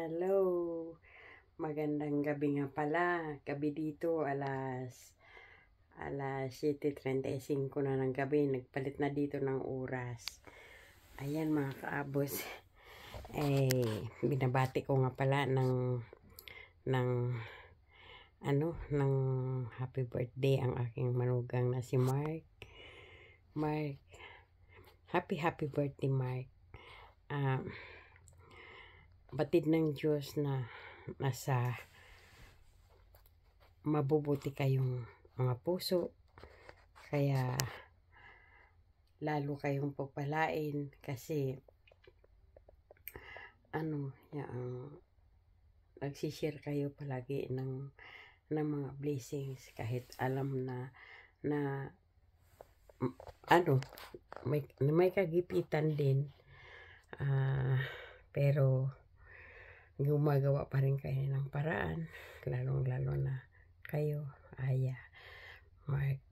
Hello! Magandang gabi nga pala. Gabi dito, alas 7:35 na ng gabi. Nagpalit na dito ng oras. Ayan mga kaabos. Binabati ko nga pala ng happy birthday ang aking manugang na si Mark. Mark, happy birthday Mark. Batid ng Diyos na nasa mabubuti kayong mga puso, kaya lalo kayong pagpalain kasi nagsishare kayo palagi ng mga blessings kahit alam na may kagipitan din, pero gumagawa pa rin kayo ng paraan, lalong-lalo na kayo, Mark,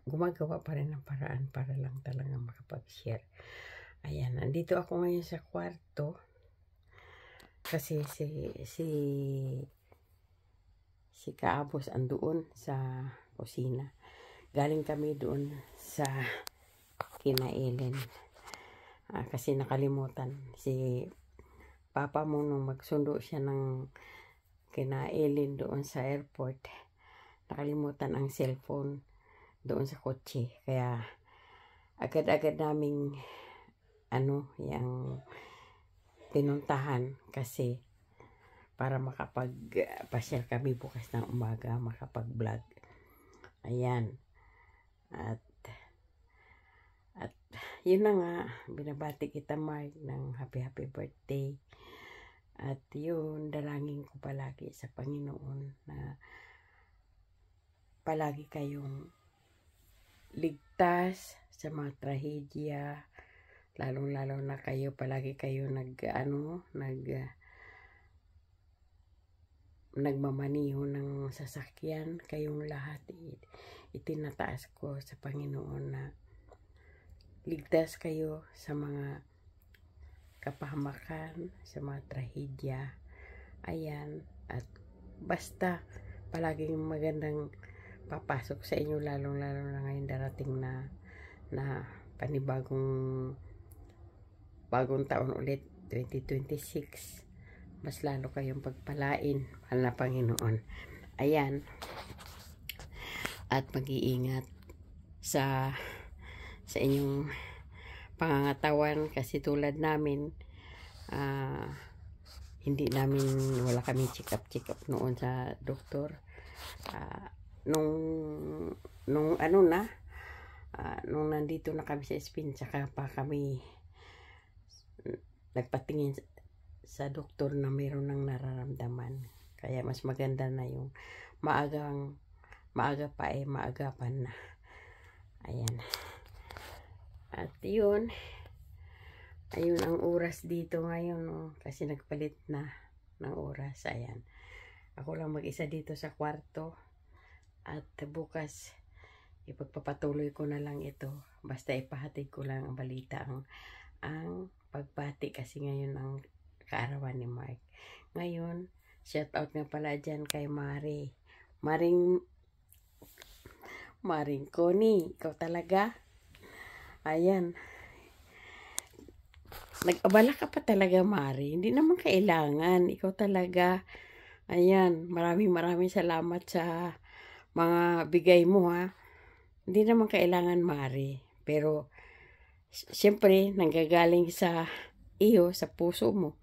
gumagawa pa rin ng paraan para lang talaga makapag-share. Ayan, nandito ako ngayon sa kwarto kasi si Kaabos andoon sa kusina. Galing kami doon sa kina Ellen kasi nakalimutan si Papa mo nung magsundo siya ng kina Ellen doon sa airport, nakalimutan ang cellphone doon sa kotse, kaya agad-agad naming yung tinuntahan kasi para makapag-pasyal kami bukas ng umaga, makapag-vlog. Ayan, at yun na nga, binabati kita Mark ng happy birthday. At yun, dalangin ko palagi sa Panginoon na palagi kayong ligtas sa mga trahedya, lalong-lalo na kayo, palagi kayo nagmamaniho ng sasakyan, kayong lahat itinataas ko sa Panginoon na ligtas kayo sa mga kapahamakan, sa mga trahedya. Ayan, at basta palaging magandang papasok sa inyo, lalong-lalo na ngayon darating na panibagong taon ulit, 2026. Mas lalo kayong pagpalain, mahal na Panginoon. Ayan, at mag-iingat sa inyong pangangatawan kasi tulad namin, wala kami check up noon sa doktor. Nung nandito na kami sa Spain, saka pa kami nagpatingin sa doktor na mayroon ng nararamdaman. Kaya mas maganda na yung maagapan na. Ayan. At yun ang oras dito ngayon, kasi nagpalit na ng oras. Ayan, ako lang mag-isa dito sa kwarto, at bukas ipagpapatuloy ko na lang ito, basta ipahatid ko lang ang balita, ang pagbati, kasi ngayon ang kaarawan ni Mark. Ngayon, shout out nga pala dyan kay Maring Connie, ikaw talaga. Ayan, nag-abala ka pa talaga, Mari. Hindi naman kailangan. Ikaw talaga. Ayan, maraming salamat sa mga bigay mo, ha. Hindi naman kailangan, Mari. Pero, siyempre, nanggagaling sa iyo, sa puso mo,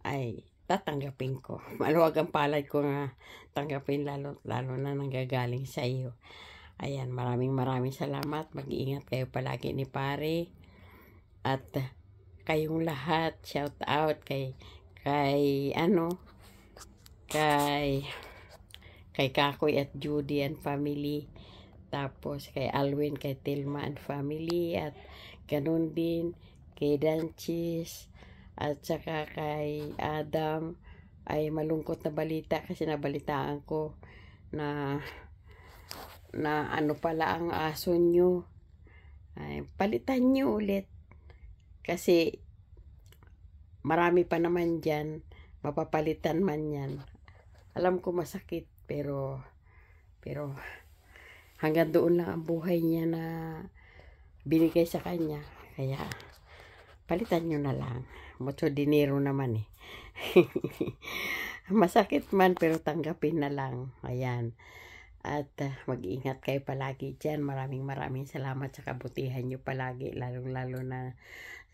ay tatanggapin ko. Maluwag ang palad ko nga tanggapin, lalo na nanggagaling sa iyo. Ayan, maraming salamat. Mag-iingat kayo palagi ni Pare. At kayong lahat, shout out kay Kakoy at Judy and family. Tapos kay Alwin, kay Tilma and family. At ganun din kay Danchis. At saka kay Adam. Ay malungkot na balita kasi nabalitaan ko na pala ang aso nyo. Ay, palitan nyo ulit. Kasi marami pa naman dyan mapapalitan man yan. Alam ko masakit, pero hanggang doon lang ang buhay niya na binigay sa kanya. Kaya, palitan nyo na lang. Mucho dinero naman eh. Masakit man, pero tanggapin na lang. Ayan. At mag-ingat kayo palagi dyan. Maraming salamat sa kabutihan nyo palagi. Lalo na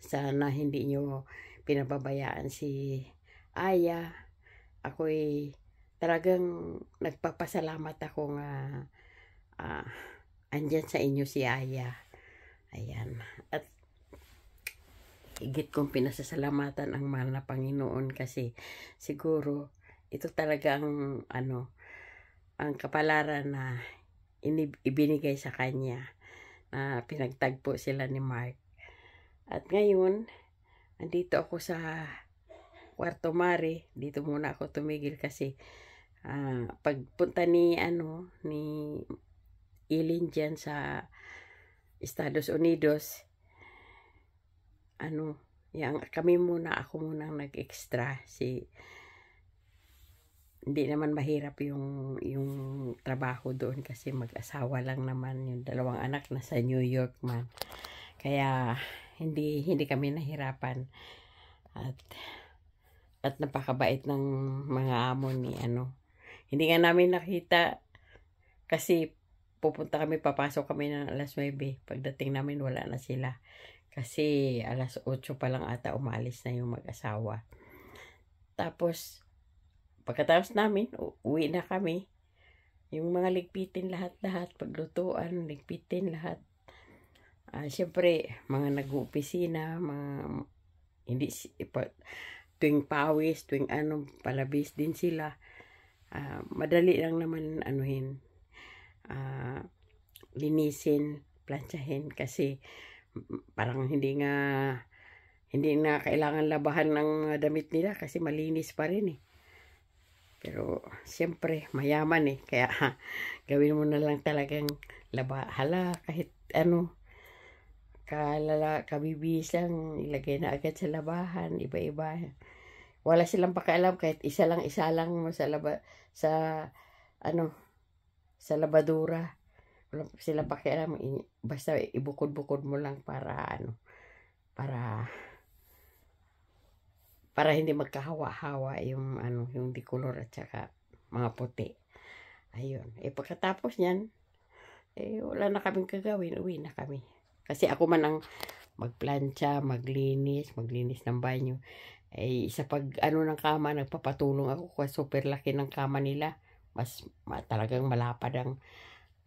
sana hindi nyo pinababayaan si Aya. Ako'y talagang nagpapasalamat ako nga andyan sa inyo si Aya. Ayan. At higit kong pinasasalamatan ang mahal na Panginoon kasi siguro ito talaga ang kapalaran na ibinigay sa kanya na pinagtagpo sila ni Mark. At ngayon, andito ako sa kwarto Mari. Dito muna ako tumigil kasi pagpunta ni Ilin dyan sa Estados Unidos, ako muna nag-extra. Hindi naman mahirap yung trabaho doon kasi mag-asawa lang naman, yung dalawang anak nasa New York man. Kaya hindi kami nahirapan. At napakabait ng mga amo ni Hindi nga namin nakita kasi papasok kami ng alas 9. Pagdating namin wala na sila. Kasi alas 8 pa lang ata umalis na yung mag-asawa. Tapos, pagkatapos namin, uwi na kami. Yung mga ligpitin lahat-lahat, paglutuan, ligpitin lahat. Siyempre, mga nag-uopisina, hindi, tuwing pawis, tuwing palabis din sila. Madali lang naman linisin, plantsahin kasi parang hindi na kailangan labahan ng mga damit nila kasi malinis pa rin eh. Pero siyempre mayaman eh, kaya gawin mo na lang talagang kahit kabibis lang, ilagay na agad sa labahan, iba-iba. Wala silang pakialam kahit isa lang mo sa sa labadura. Wala silang pakialam, basta ibukod-bukod mo lang para hindi magkahawa-hawa yung yung dikolor at saka mga puti. Ayun. Pagkatapos niyan, wala na kaming gagawin, uwi na kami. Kasi ako man ang magplantsa, maglinis ng banyo. Sa ng kama, nagpapatulong ako kasi super laki ng kama nila. Talagang malapad ang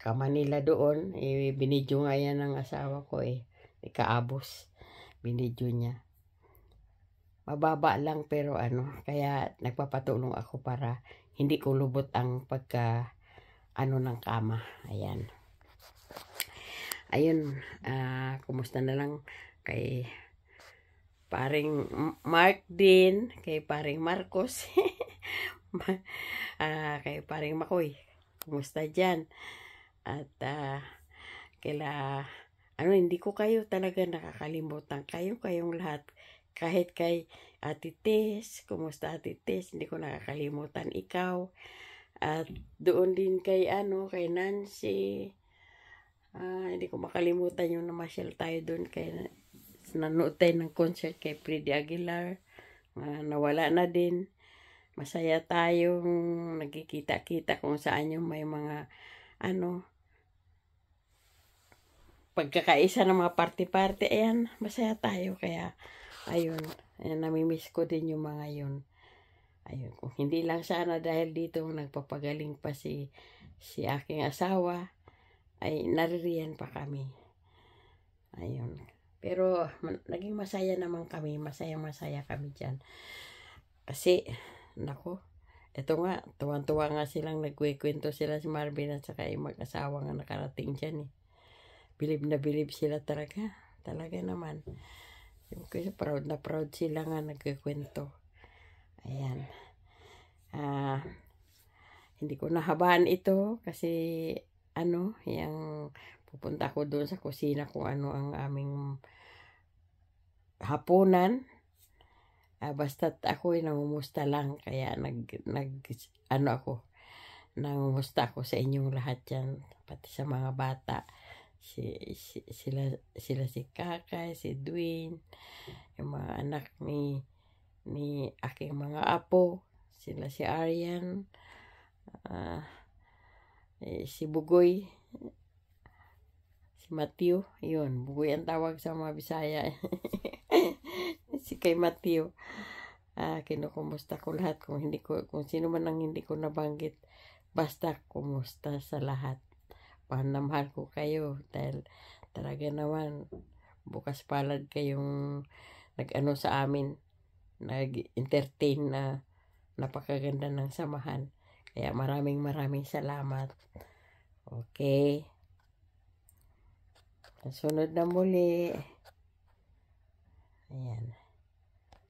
kama nila doon. Binidyo nga yan ng asawa ko ikaabos. Binidyo niya. Mababa lang pero kaya nagpapatulong ako para hindi ko lubot ang ng kama. Ayan. Ayun, kumusta na lang kay paring Mark din, kay paring Marcos, kay paring Makoy. Kumusta dyan? At hindi ko kayo talaga nakakalimutan. Kayong lahat. Kahit kay Ate Tess, kumusta Ate Tess? Hindi ko nakakalimutan ikaw. At doon din kay kay Nancy. Hindi ko makalimutan yung namasyal tayo doon kay nanood tayo ng concert kay Freddy Aguilar. Nawala na din. Masaya tayong nagkikita-kita kung saan yung may mga pagkakaisa ng mga party-party. Ayan, masaya tayo. Kaya, ayun, namimiss ko din yung mga yun. Ayun, kung hindi lang sana dahil dito nagpapagaling pa si aking asawa, ay naririyan pa kami. Ayun. Pero naging masaya naman kami. Masaya kami dyan. Kasi, ito nga, tuwan-tuwa nga silang nagkikwento sila si Marvin at saka yung mag-asawa nga nakarating dyan eh. Bilib na bilib sila talaga. Talaga naman. Kasi proud na proud sila nga nagkikwento. Ayan. Hindi ko nahabaan ito kasi yung pupunta ko doon sa kusina kung ano ang aming hapunan. Basta't ako'y nangumusta lang, kaya ano ako, nangumusta ako sa inyong lahat dyan, pati sa mga bata. Sila si Kakay, si Dwayne, yung mga anak ni aking mga apo, sila si Aryan, si Bugoy, si Matthew, yun, Bugoy ang tawag sa mga Bisaya. Si kay Matthew. Kinukumusta ko lahat, kung sino man ang hindi ko nabanggit, basta kumusta sa lahat. Mahal ko kayo dahil talaga naman bukas palad kayong nag-ano sa amin, nag-entertain na napakaganda ng samahan. Kaya maraming salamat. Okay. Sunod na muli. Ayan.